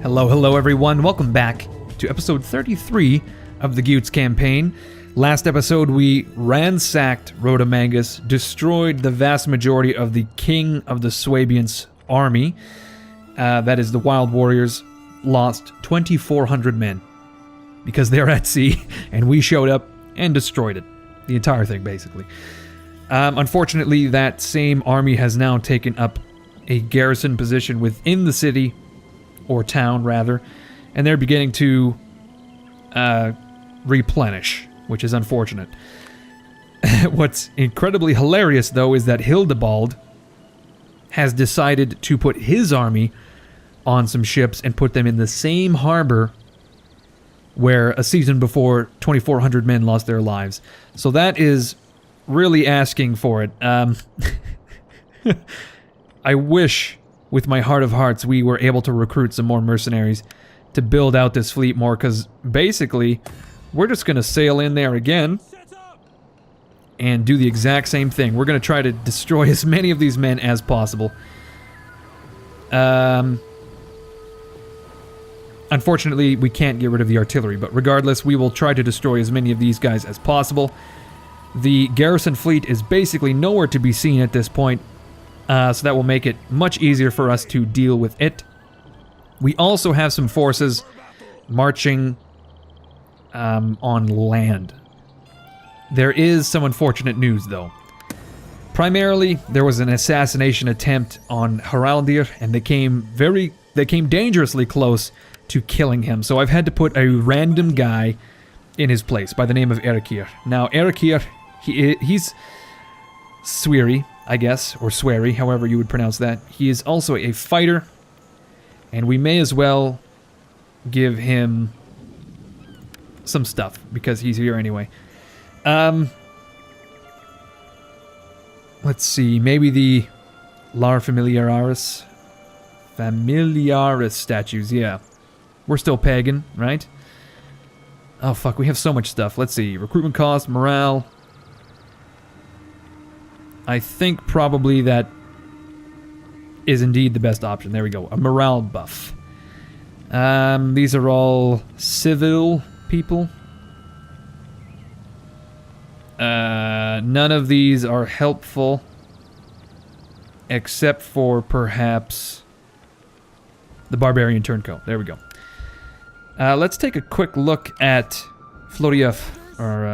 Hello everyone, welcome back to episode 33 of the Gutes campaign. Last episode we ransacked Rhodomangus, destroyed the vast majority of the King of the Swabians army, that is the Wild Warriors, lost 2,400 men because they're at sea and we showed up and destroyed it. The entire thing basically. Unfortunately that same army has now taken up a garrison position within the city, or town rather, and they're beginning to replenish, which is unfortunate. What's incredibly hilarious though is that Hildebald has decided to put his army on some ships and put them in the same harbor where a season before 2,400 men lost their lives. So that is really asking for it. I wish, with my heart of hearts, we were able to recruit some more mercenaries to build out this fleet more, because basically, we're just going to sail in there again and do the exact same thing. We're going to try to destroy as many of these men as possible. Unfortunately, we can't get rid of the artillery, but regardless, we will try to destroy as many of these guys as possible. The garrison fleet is basically nowhere to be seen at this point. So that will make it much easier for us to deal with it. We also have some forces marching on land. There is some unfortunate news, though. Primarily, there was an assassination attempt on Haraldir, and they came dangerously close to killing him. So I've had to put a random guy in his place by the name of Erikir. Now, Erikir, he's Sweary, I guess, or Sweary, however you would pronounce that. He is also a fighter, and we may as well give him some stuff, because he's here anyway. Let's see, maybe the Lar Familiaris statues, yeah. We're still pagan, right? Oh fuck, we have so much stuff. Let's see, recruitment cost, morale. I think probably that is indeed the best option. There we go. A morale buff. These are all civil people. None of these are helpful. Except for perhaps the Barbarian Turncoat. There we go. Let's take a quick look at Florief. Or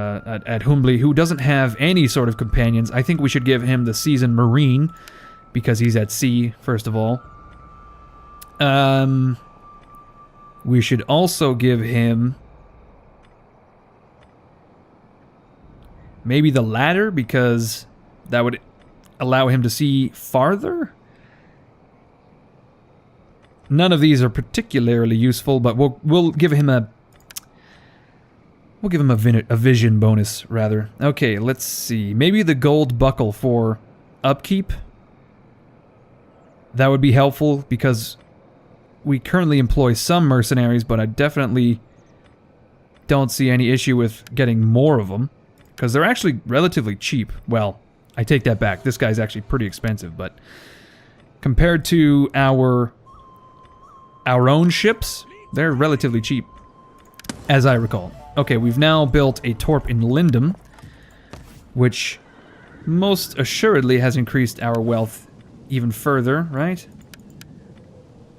at Humbly, who doesn't have any sort of companions. I think we should give him the Seasoned Marine, because he's at sea, first of all. We should also give him maybe the Ladder, because that would allow him to see farther. None of these are particularly useful, but we'll give him a vision bonus, rather. Okay, let's see. Maybe the gold buckle for upkeep. That would be helpful, because we currently employ some mercenaries, but I definitely don't see any issue with getting more of them, because they're actually relatively cheap. Well, I take that back. This guy's actually pretty expensive, but compared to our own ships, they're relatively cheap, as I recall. Okay, we've now built a torp in Lindum, which most assuredly has increased our wealth even further, right?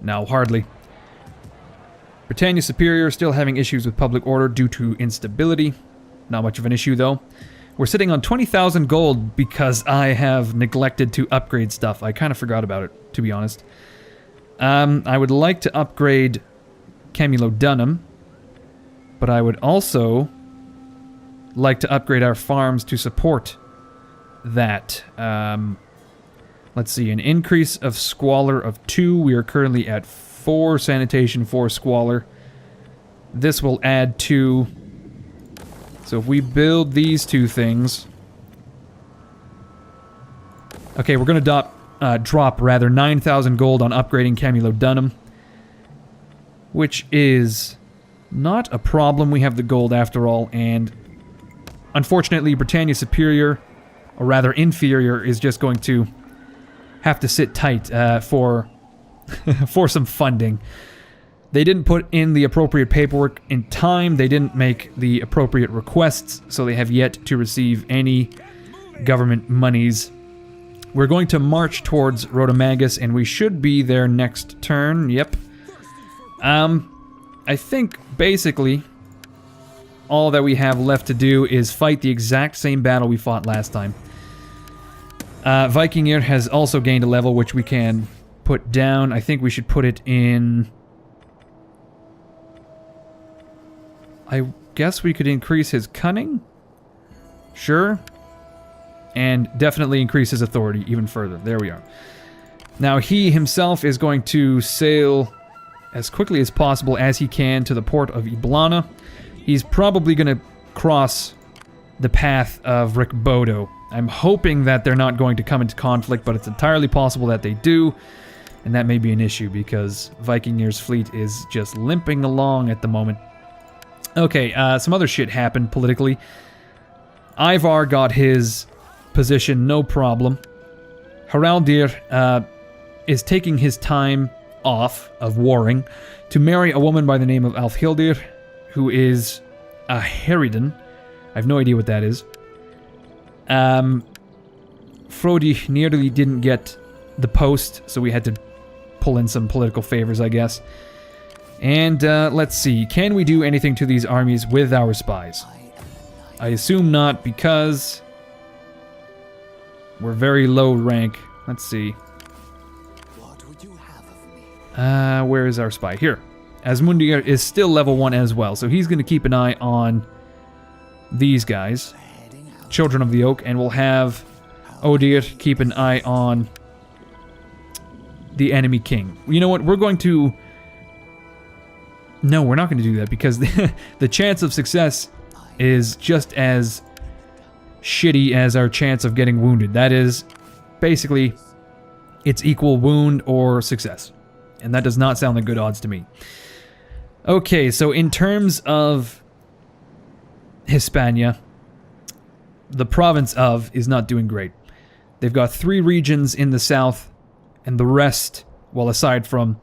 No, hardly. Britannia Superior still having issues with public order due to instability. Not much of an issue, though. We're sitting on 20,000 gold because I have neglected to upgrade stuff. I kind of forgot about it, to be honest. I would like to upgrade Camulodunum, but I would also like to upgrade our farms to support that. Let's see, an increase of Squalor of 2. We are currently at 4 sanitation, 4 Squalor. This will add 2. So if we build these 2 things... Okay, we're going to drop 9,000 gold on upgrading Camulodunum, which is not a problem. We have the gold after all, and unfortunately Britannia Superior, or rather Inferior, is just going to have to sit tight for some funding. They didn't put in the appropriate paperwork in time. They didn't make the appropriate requests, so they have yet to receive any government monies. We're going to march towards Rhodomagus, and we should be there next turn. Yep. I think basically all that we have left to do is fight the exact same battle we fought last time. Vikingr has also gained a level which we can put down. I think we should put it in... I guess we could increase his cunning? Sure. And definitely increase his authority even further. There we are. Now he himself is going to sail as quickly as possible as he can to the port of Iblana. He's probably going to cross the path of Ricbodo. I'm hoping that they're not going to come into conflict, but it's entirely possible that they do. And that may be an issue because Vikingr's fleet is just limping along at the moment. Okay, some other shit happened politically. Ivar got his position, no problem. Haraldir is taking his time off of warring to marry a woman by the name of Alfhildir, who is a Heridin. I have no idea what that is. Frodi nearly didn't get the post, so we had to pull in some political favors, I guess. And let's see, can we do anything to these armies with our spies? I assume not, because we're very low rank. Let's see. What would you have of me? Where is our spy? Here. Asmundir is still level 1 as well, so he's going to keep an eye on these guys, Children of the Oak, and we'll have Odir keep an eye on the enemy king. You know what? We're going to... No, we're not going to do that, because the chance of success is just as shitty as our chance of getting wounded. That is, basically, it's equal wound or success. And that does not sound like good odds to me. Okay, so in terms of Hispania, the province of is not doing great. They've got 3 regions in the south, and the rest, well, aside from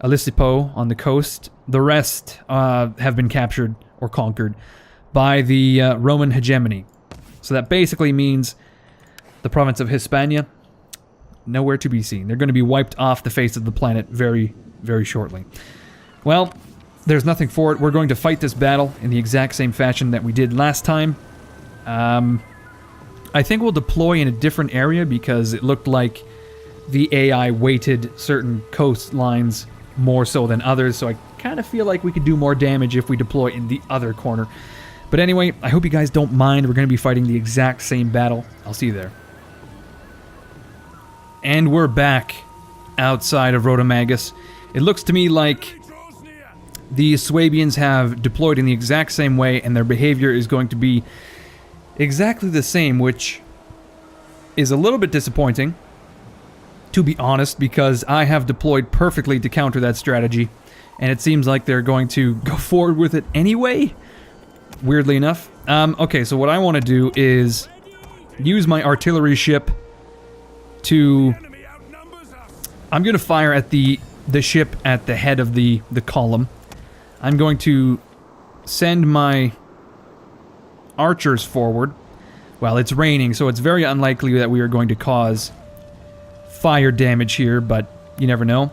Alisipo on the coast, the rest have been captured or conquered by the Roman hegemony. So that basically means the province of Hispania, nowhere to be seen. They're going to be wiped off the face of the planet very, very shortly. Well, there's nothing for it. We're going to fight this battle in the exact same fashion that we did last time. I think we'll deploy in a different area because it looked like the AI weighted certain coastlines more so than others, so I kind of feel like we could do more damage if we deploy in the other corner. But anyway, I hope you guys don't mind. We're going to be fighting the exact same battle. I'll see you there. And we're back outside of Rhodomagus. It looks to me like the Swabians have deployed in the exact same way, and their behavior is going to be exactly the same, which is a little bit disappointing, to be honest, because I have deployed perfectly to counter that strategy, and it seems like they're going to go forward with it anyway, weirdly enough. Okay, so what I want to do is use my artillery ship to... I'm going to fire at the ship at the head of the column. I'm going to send my archers forward. Well, it's raining, so it's very unlikely that we are going to cause fire damage here, but you never know.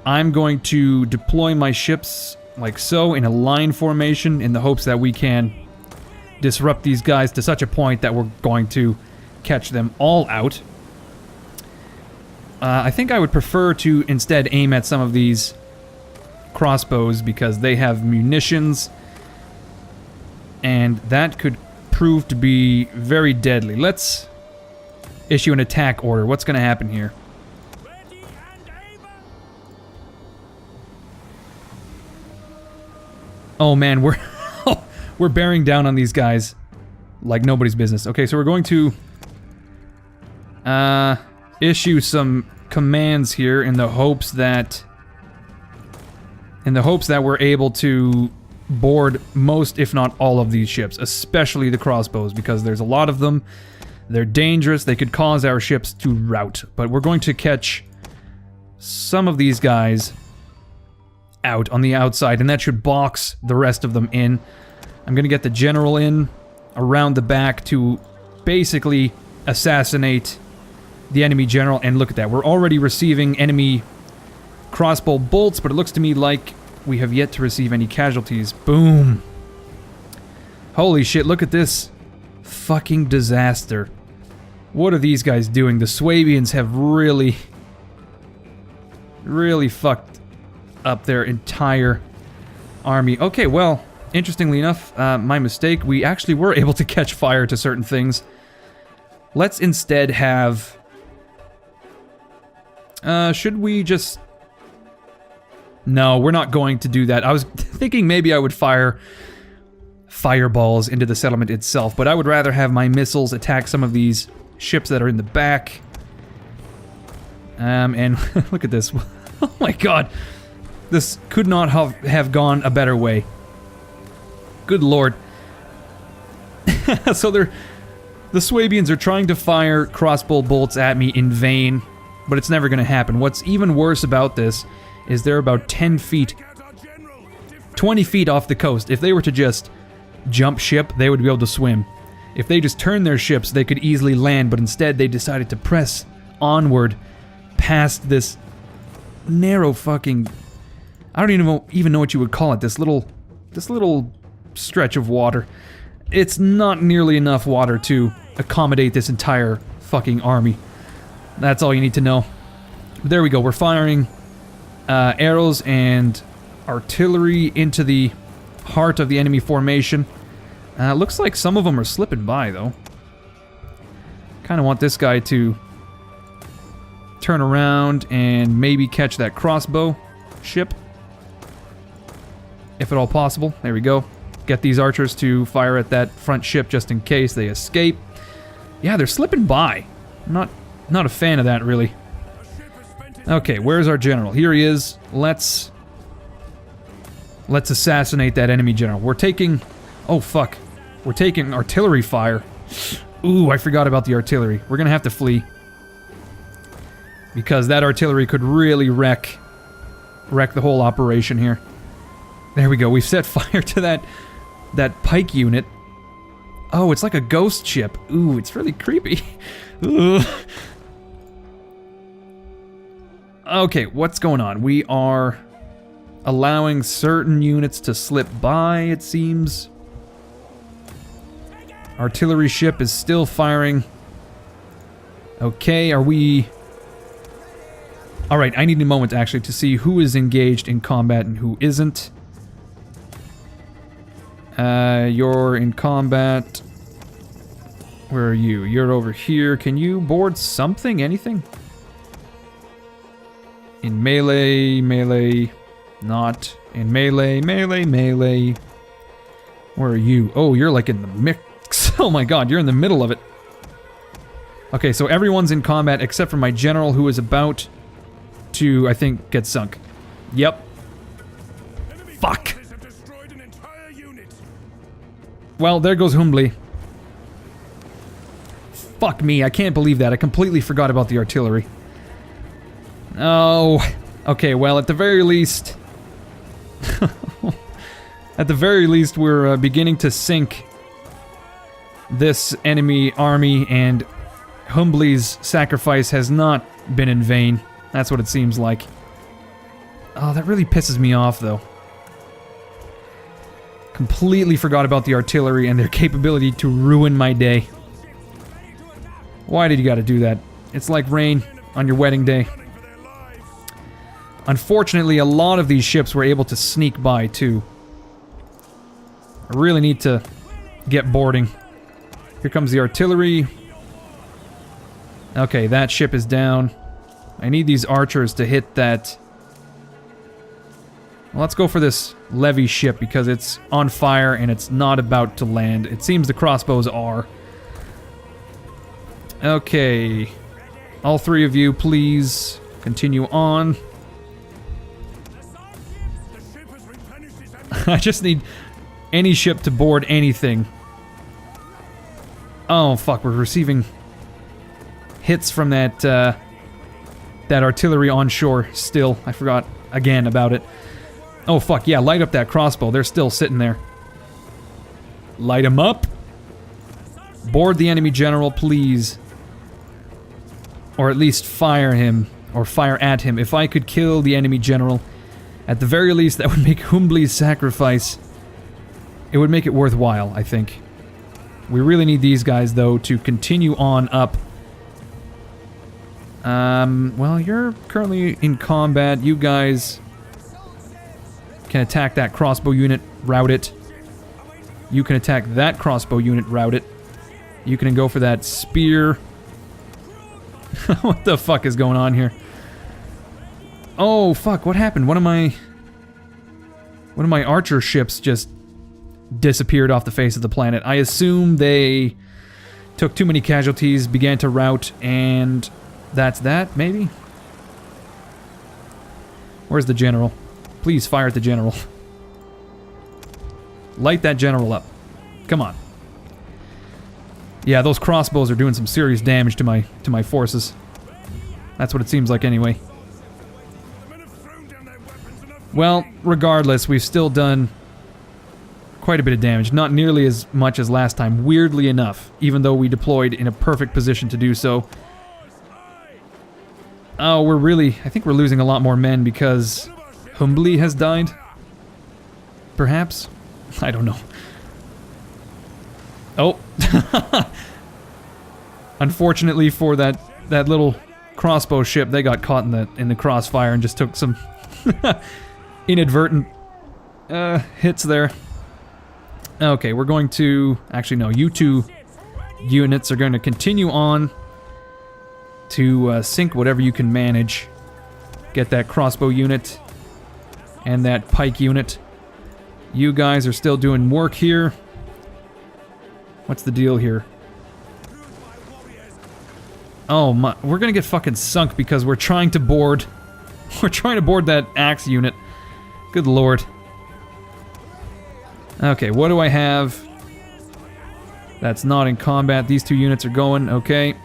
I'm going to deploy my ships like so in a line formation in the hopes that we can disrupt these guys to such a point that we're going to catch them all out. I think I would prefer to instead aim at some of these crossbows because they have munitions, and that could prove to be very deadly. Let's issue an attack order. What's going to happen here? Oh man, we're bearing down on these guys like nobody's business. Okay, so we're going to issue some commands here in the hopes that we're able to board most, if not all, of these ships, especially the crossbows, because there's a lot of them. They're dangerous. They could cause our ships to rout, but we're going to catch some of these guys out on the outside, and that should box the rest of them in. I'm gonna get the general in around the back to basically assassinate the enemy general, and look at that. We're already receiving enemy crossbow bolts, but it looks to me like we have yet to receive any casualties. Boom. Holy shit, look at this fucking disaster. What are these guys doing? The Swabians have really fucked up their entire army. Okay, well, interestingly enough, my mistake, we actually were able to catch fire to certain things. Let's instead have... should we just... No, we're not going to do that. I was thinking maybe I would fire fireballs into the settlement itself, but I would rather have my missiles attack some of these ships that are in the back. And look at this. Oh my god. This could not have gone a better way. Good lord. So the Swabians are trying to fire crossbow bolts at me in vain, but it's never going to happen. What's even worse about this is they're about 10 feet, 20 feet off the coast. If they were to just jump ship, they would be able to swim. If they just turned their ships, they could easily land, but instead they decided to press onward past this narrow fucking... I don't even know what you would call it, this little stretch of water. It's not nearly enough water to accommodate this entire fucking army. That's all you need to know. But there we go, we're firing arrows and artillery into the heart of the enemy formation. Looks like some of them are slipping by, though. Kind of want this guy to turn around and maybe catch that crossbow ship, if at all possible. There we go. Get these archers to fire at that front ship just in case they escape. Yeah, they're slipping by. I'm not a fan of that, really. Okay, where's our general? Here he is. Let's assassinate that enemy general. We're taking... Oh, fuck. We're taking artillery fire. Ooh, I forgot about the artillery. We're gonna have to flee. Because that artillery could really wreck the whole operation here. There we go. We've set fire to that pike unit. Oh, it's like a ghost ship. Ooh, it's really creepy. Okay, what's going on? We are allowing certain units to slip by, it seems. Artillery ship is still firing. Okay, are we... Alright, I need a moment actually to see who is engaged in combat and who isn't. You're in combat. Where are you? You're over here. Can you board something? Anything? In melee, melee, not. In melee, melee, melee. Where are you? Oh, you're like in the mix. Oh my god, you're in the middle of it. Okay, so everyone's in combat except for my general, who is about to, I think, get sunk. Yep. Fuck. Well, there goes Humbly. Fuck me, I can't believe that. I completely forgot about the artillery. Oh. Okay, well, at the very least... at the very least, we're beginning to sink this enemy army, and Humbly's sacrifice has not been in vain. That's what it seems like. Oh, that really pisses me off, though. Completely forgot about the artillery and their capability to ruin my day. Why did you gotta do that? It's like rain on your wedding day. Unfortunately, a lot of these ships were able to sneak by, too. I really need to get boarding. Here comes the artillery. Okay, that ship is down. I need these archers to hit that... Well, let's go for this levy ship because it's on fire and it's not about to land. It seems the crossbows are. Okay. All three of you, please continue on. I just need any ship to board anything. Oh, fuck, we're receiving hits from that, that artillery on shore still. I forgot again about it. Oh, fuck, yeah, light up that crossbow. They're still sitting there. Light him up. Board the enemy general, please. Or at least fire him. Or fire at him. If I could kill the enemy general, at the very least, that would make Humbli's sacrifice. It would make it worthwhile, I think. We really need these guys, though, to continue on up. Well, you're currently in combat. You guys can attack that crossbow unit, rout it. You can attack that crossbow unit, rout it. You can go for that spear. What the fuck is going on here? Oh, fuck, what happened? One of my archer ships just disappeared off the face of the planet. I assume they took too many casualties, began to rout, and that's that, maybe? Where's the general? Please fire at the general. Light that general up. Come on. Yeah, those crossbows are doing some serious damage to my forces. That's what it seems like anyway. Well, regardless, we've still done quite a bit of damage. Not nearly as much as last time, weirdly enough, even though we deployed in a perfect position to do so. Oh, I think we're losing a lot more men because Humbly has died? Perhaps? I don't know. Oh. Unfortunately for that little crossbow ship, they got caught in the crossfire and just took some inadvertent hits there. Okay, we're going to... Actually, no. You two units are going to continue on to sink whatever you can manage. Get that crossbow unit and that pike unit. You guys are still doing work here. What's the deal here? Oh my, we're gonna get fucking sunk because we're trying to board... We're trying to board that axe unit. Good lord. Okay, what do I have? That's not in combat. These two units are going, okay.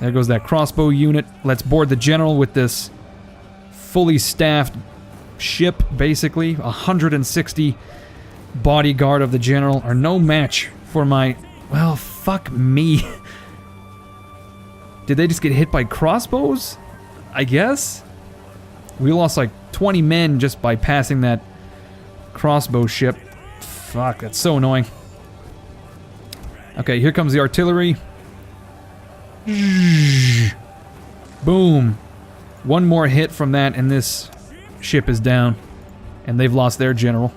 There goes that crossbow unit. Let's board the general with this fully staffed ship, basically. 160 bodyguard of the general are no match for my... Well, fuck me. Did they just get hit by crossbows? I guess? We lost like 20 men just by passing that crossbow ship. Fuck, that's so annoying. Okay, here comes the artillery. Boom. One more hit from that and this ship is down. And they've lost their general.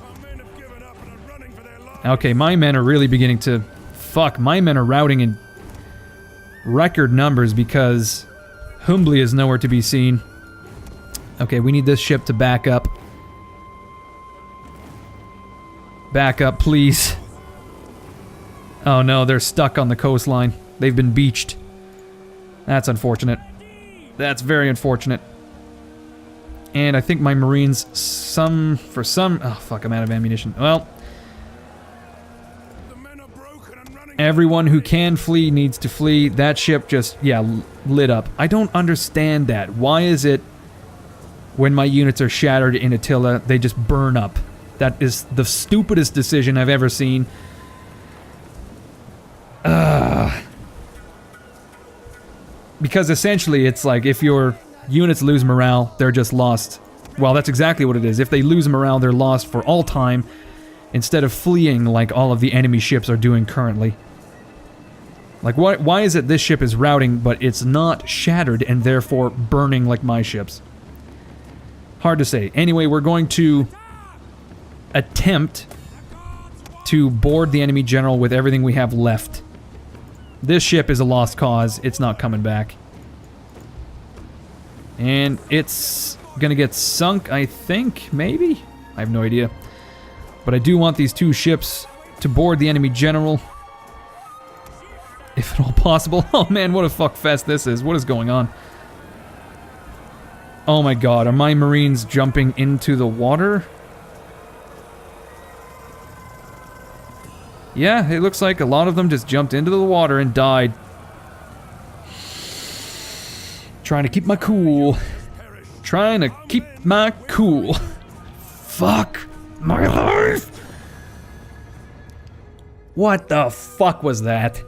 Okay, my men are really beginning to... Fuck, my men are routing in record numbers because Humbly is nowhere to be seen. Okay, we need this ship to back up. Back up, please. Oh no, they're stuck on the coastline. They've been beached. That's unfortunate. That's very unfortunate. And I think my Marines, oh fuck, I'm out of ammunition. Well, everyone who can flee needs to flee. That ship just, yeah, lit up. I don't understand that. Why is it when my units are shattered in Attila, they just burn up? That is the stupidest decision I've ever seen. Because essentially it's like if your units lose morale, they're just lost. Well, that's exactly what it is. If they lose morale, they're lost for all time, instead of fleeing like all of the enemy ships are doing currently. Like, why is it this ship is routing, but it's not shattered and therefore burning like my ships? Hard to say. Anyway, we're going to attempt to board the enemy general with everything we have left. This ship is a lost cause. It's not coming back. And it's gonna get sunk, I think, maybe? I have no idea. But I do want these two ships to board the enemy general. If at all possible. Oh man, what a fuck fest this is. What is going on? Oh my god, are my Marines jumping into the water? Yeah, it looks like a lot of them just jumped into the water and died. Trying to keep my cool. Trying to keep my cool. Fuck my life! What the fuck was that?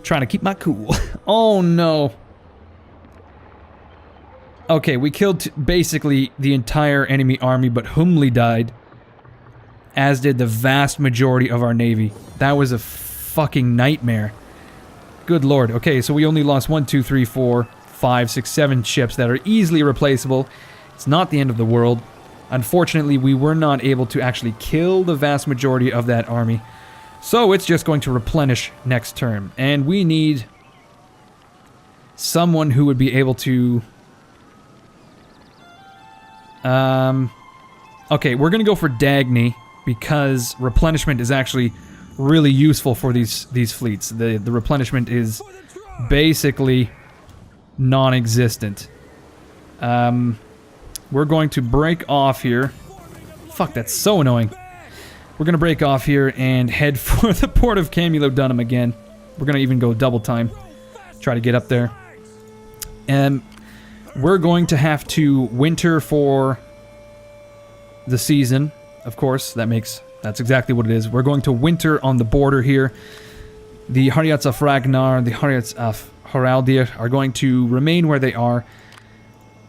Trying to keep my cool. Oh no. Okay, we killed basically the entire enemy army, but Humli died. As did the vast majority of our navy. That was a fucking nightmare. Good lord. Okay, so we only lost 1, 2, 3, 4, 5, 6, 7 ships that are easily replaceable. It's not the end of the world. Unfortunately, we were not able to actually kill the vast majority of that army. So it's just going to replenish next turn. And we need someone who would be able to... Okay, we're going to go for Dagny because replenishment is actually really useful for these fleets. The replenishment is basically non-existent. We're going to break off here. Fuck, that's so annoying. We're going to break off here and head for the port of Camulodunum again. We're going to even go double time. Try to get up there. And we're going to have to winter for the season. Of course, that's exactly what it is. We're going to winter on the border here. The Hariats of Ragnarr, the Hariats of Haraldia are going to remain where they are.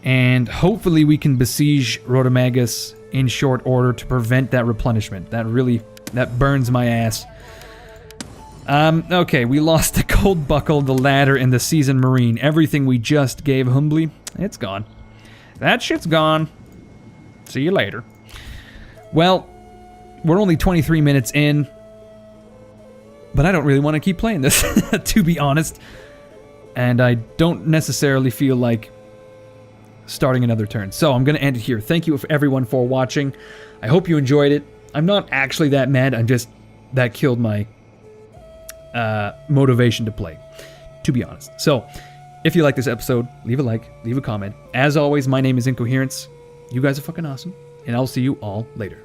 And hopefully we can besiege Rhodomagus in short order to prevent that replenishment. That burns my ass. Okay, we lost the Cold Buckle, the Ladder, and the Seasoned Marine. Everything we just gave Humbly, it's gone. That shit's gone. See you later. Well, we're only 23 minutes in. But I don't really want to keep playing this, to be honest. And I don't necessarily feel like starting another turn. So I'm going to end it here. Thank you everyone for watching. I hope you enjoyed it. I'm not actually that mad. That killed my motivation to play, to be honest. So if you like this episode, leave a like, leave a comment. As always, my name is Incoherence. You guys are fucking awesome. And I'll see you all later.